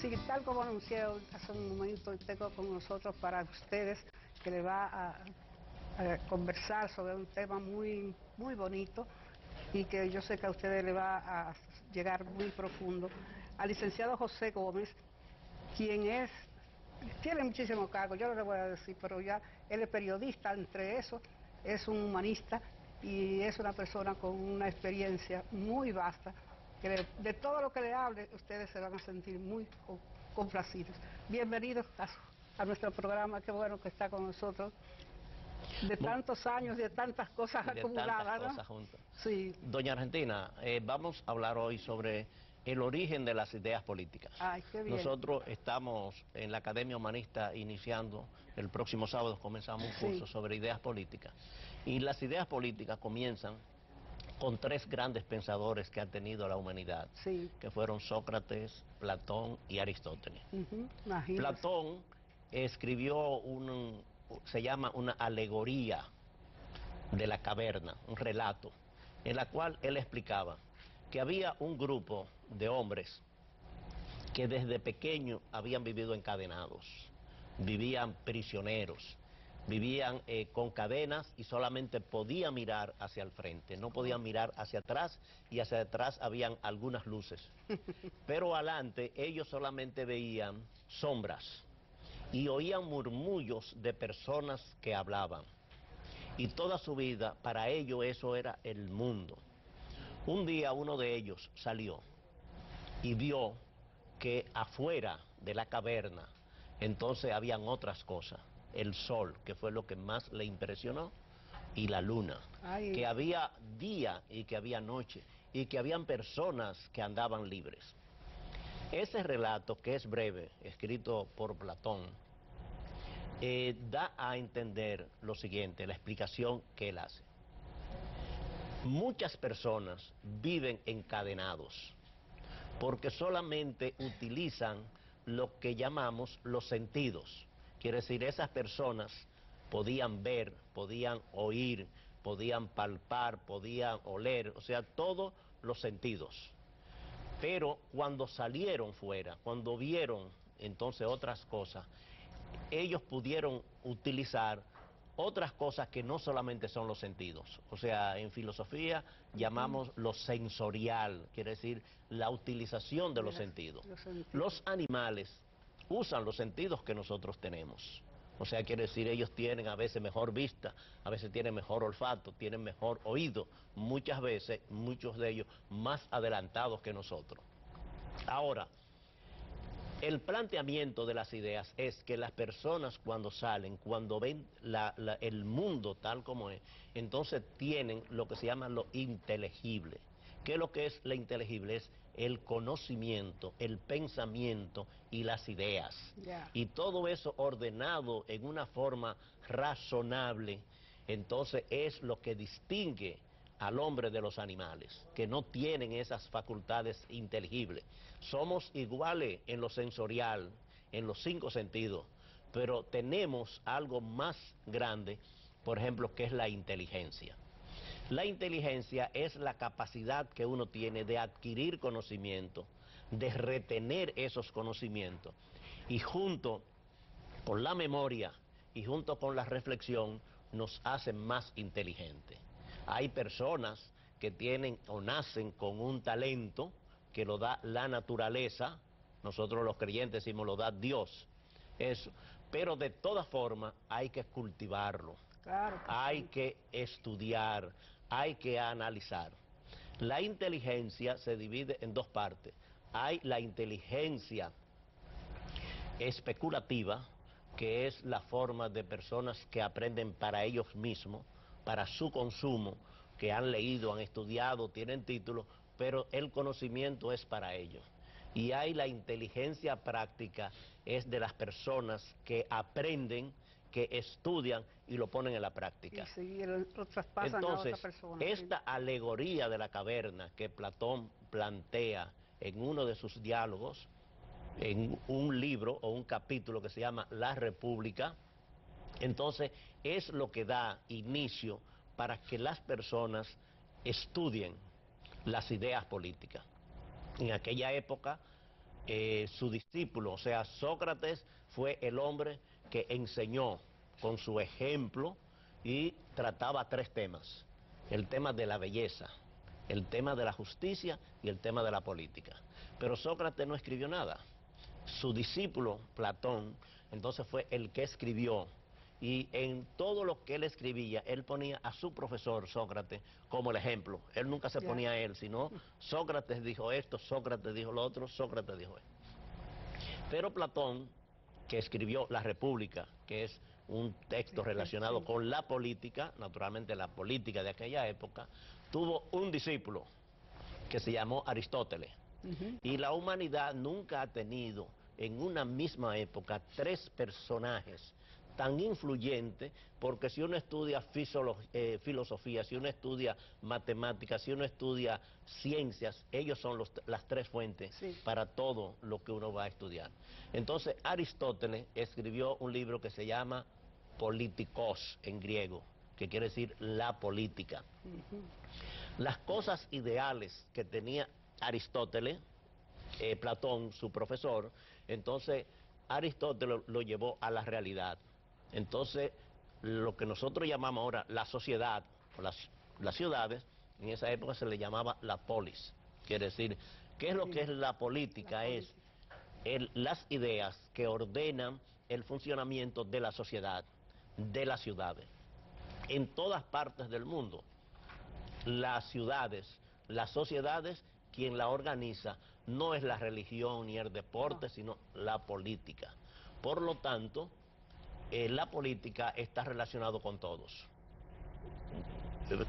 Sí, tal como anuncié hace un momento, tengo con nosotros para ustedes que le va a conversar sobre un tema muy bonito y que yo sé que a ustedes le va a llegar muy profundo, al licenciado José Gómez, quien tiene muchísimos cargos, yo no le voy a decir, pero ya él es periodista, entre eso, es un humanista y es una persona con una experiencia muy vasta, que de todo lo que le hable ustedes se van a sentir muy complacidos. Bienvenidos a nuestro programa, qué bueno que está con nosotros, de tantos años, de tantas cosas de acumuladas, tantas ¿no? cosas juntas. Sí. Doña Argentina, vamos a hablar hoy sobre el origen de las ideas políticas. Ay, qué bien. Nosotros estamos en la Academia Humanista iniciando, el próximo sábado comenzamos un curso sobre ideas políticas. Y las ideas políticas comienzan con tres grandes pensadores que ha tenido la humanidad, que fueron Sócrates, Platón y Aristóteles. Platón escribió se llama una alegoría de la caverna, un relato, en la cual él explicaba que había un grupo de hombres que desde pequeño habían vivido encadenados, vivían prisioneros, vivían con cadenas y solamente podían mirar hacia el frente, no podían mirar hacia atrás, y hacia atrás habían algunas luces. Pero adelante ellos solamente veían sombras y oían murmullos de personas que hablaban. Y toda su vida, para ellos eso era el mundo. Un día uno de ellos salió y vio que afuera de la caverna, entonces habían otras cosas. El sol, que fue lo que más le impresionó, y la luna. Que había día y que había noche, y que habían personas que andaban libres. Ese relato, que es breve, escrito por Platón, da a entender lo siguiente, la explicación que él hace. Muchas personas viven encadenados porque solamente utilizan lo que llamamos los sentidos. Quiere decir, esas personas podían ver, podían oír, podían palpar, podían oler, o sea, todos los sentidos. Pero cuando salieron fuera, cuando vieron entonces otras cosas, ellos pudieron utilizar otras cosas que no solamente son los sentidos. O sea, en filosofía llamamos lo sensorial, quiere decir la utilización de los sentidos. Los animales usan los sentidos que nosotros tenemos. O sea, quiere decir, ellos tienen a veces mejor vista, a veces tienen mejor olfato, tienen mejor oído, muchas veces, muchos de ellos más adelantados que nosotros. Ahora, el planteamiento de las ideas es que las personas cuando salen, cuando ven el mundo tal como es, entonces tienen lo que se llama lo inteligible. ¿Qué es lo que es lo inteligible? Es el conocimiento, el pensamiento y las ideas. Y todo eso ordenado en una forma razonable, entonces es lo que distingue al hombre de los animales, que no tienen esas facultades inteligibles. Somos iguales en lo sensorial, en los 5 sentidos, pero tenemos algo más grande, por ejemplo, que es la inteligencia. La inteligencia es la capacidad que uno tiene de adquirir conocimiento, de retener esos conocimientos, y junto con la memoria y junto con la reflexión nos hacen más inteligentes. Hay personas que tienen o nacen con un talento que lo da la naturaleza, nosotros los creyentes decimos lo da Dios, eso, pero de todas formas hay que cultivarlo, hay que estudiar, hay que analizar. La inteligencia se divide en dos partes. Hay la inteligencia especulativa, que es la forma de personas que aprenden para ellos mismos, para su consumo, que han leído, han estudiado, tienen títulos, pero el conocimiento es para ellos. Y hay la inteligencia práctica, es de las personas que aprenden, que estudian y lo ponen en la práctica. Entonces, esta alegoría de la caverna que Platón plantea en uno de sus diálogos, en un libro o un capítulo que se llama La República, entonces es lo que da inicio para que las personas estudien las ideas políticas. En aquella época su discípulo, o sea, Sócrates fue el hombre que enseñó con su ejemplo y trataba tres temas: el tema de la belleza, el tema de la justicia y el tema de la política. Pero Sócrates no escribió nada. Su discípulo, Platón, entonces fue el que escribió, y en todo lo que él escribía, él ponía a su profesor Sócrates como el ejemplo. Él nunca se ponía a él, sino Sócrates dijo esto, Sócrates dijo lo otro, Sócrates dijo esto. Pero Platón, que escribió La República, que es un texto relacionado con la política, naturalmente la política de aquella época, tuvo un discípulo que se llamó Aristóteles. Y la humanidad nunca ha tenido en una misma época tres personajes tan influyentes, porque si uno estudia filosofía, si uno estudia matemáticas, si uno estudia ciencias, ellos son las tres fuentes para todo lo que uno va a estudiar. Entonces Aristóteles escribió un libro que se llama Politikos en griego, que quiere decir la política. Las cosas ideales que tenía Aristóteles, Platón, su profesor, entonces Aristóteles lo llevó a la realidad. Entonces, lo que nosotros llamamos ahora la sociedad, o las ciudades, en esa época se le llamaba la polis. Quiere decir, ¿qué es lo que es la política? Es las ideas que ordenan el funcionamiento de la sociedad, de las ciudades. En todas partes del mundo, las ciudades, las sociedades, quien la organiza no es la religión ni el deporte, sino la política. Por lo tanto, la política está relacionado con todos.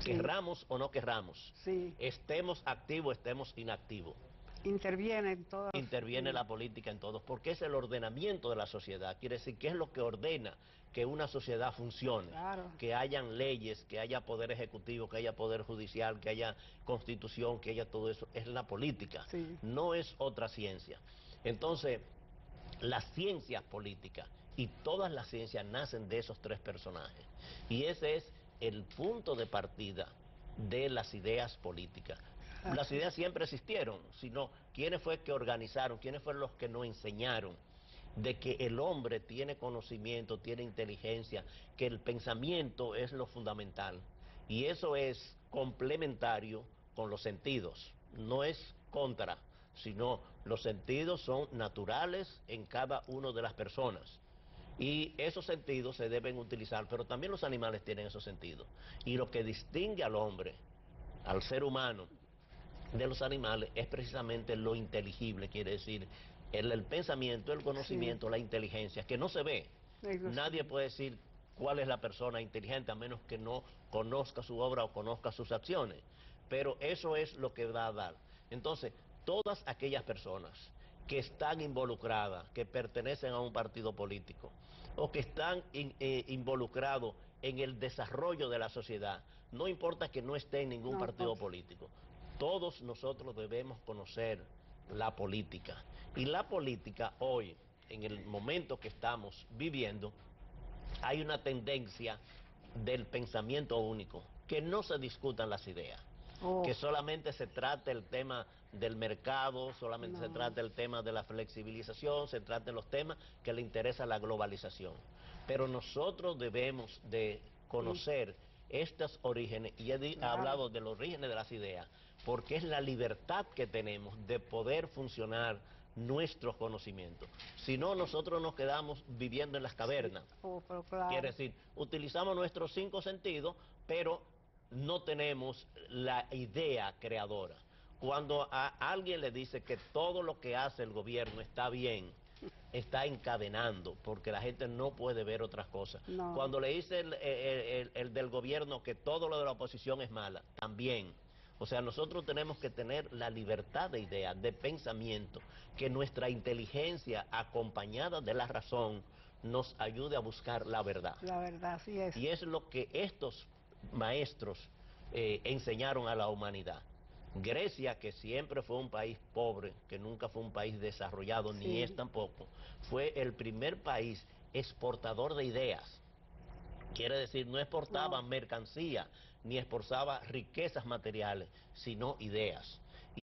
Querramos o no querramos, estemos activos, estemos inactivos. Interviene en todos. Interviene la política en todos, porque es el ordenamiento de la sociedad. Quiere decir, ¿qué es lo que ordena que una sociedad funcione? Que hayan leyes, que haya poder ejecutivo, que haya poder judicial, que haya constitución, que haya todo eso. Es la política, no es otra ciencia. Entonces, las ciencias políticas y todas las ciencias nacen de esos tres personajes. Y ese es el punto de partida de las ideas políticas. Las ideas siempre existieron, sino quiénes fue que organizaron, quiénes fueron los que nos enseñaron de que el hombre tiene conocimiento, tiene inteligencia, que el pensamiento es lo fundamental. Y eso es complementario con los sentidos, no es contra, sino los sentidos son naturales en cada una de las personas. Y esos sentidos se deben utilizar, pero también los animales tienen esos sentidos. Y lo que distingue al hombre, al ser humano, de los animales es precisamente lo inteligible, quiere decir el pensamiento, el conocimiento, la inteligencia, que no se ve. Nadie puede decir cuál es la persona inteligente a menos que no conozca su obra o conozca sus acciones, pero eso es lo que va a dar. Entonces, todas aquellas personas que están involucradas, que pertenecen a un partido político o que están involucrados en el desarrollo de la sociedad, no importa que no esté en ningún partido político, todos nosotros debemos conocer la política. Y la política hoy, en el momento que estamos viviendo, hay una tendencia del pensamiento único, que no se discutan las ideas, que solamente se trate el tema del mercado, solamente se trate el tema de la flexibilización, se trate los temas que le interesa la globalización. Pero nosotros debemos de conocer estos orígenes, y he hablado de los orígenes de las ideas, porque es la libertad que tenemos de poder funcionar nuestros conocimientos. Si no, nosotros nos quedamos viviendo en las cavernas. Quiere decir, utilizamos nuestros 5 sentidos, pero no tenemos la idea creadora. Cuando a alguien le dice que todo lo que hace el gobierno está bien, está encadenando, porque la gente no puede ver otras cosas. Cuando le dice el del gobierno que todo lo de la oposición es mala, también. O sea, nosotros tenemos que tener la libertad de ideas, de pensamiento, que nuestra inteligencia, acompañada de la razón, nos ayude a buscar la verdad. La verdad, así es. Y es lo que estos maestros enseñaron a la humanidad. Grecia, que siempre fue un país pobre, que nunca fue un país desarrollado, ni es tampoco, fue el primer país exportador de ideas. Quiere decir, no exportaba mercancía, ni exportaba riquezas materiales, sino ideas.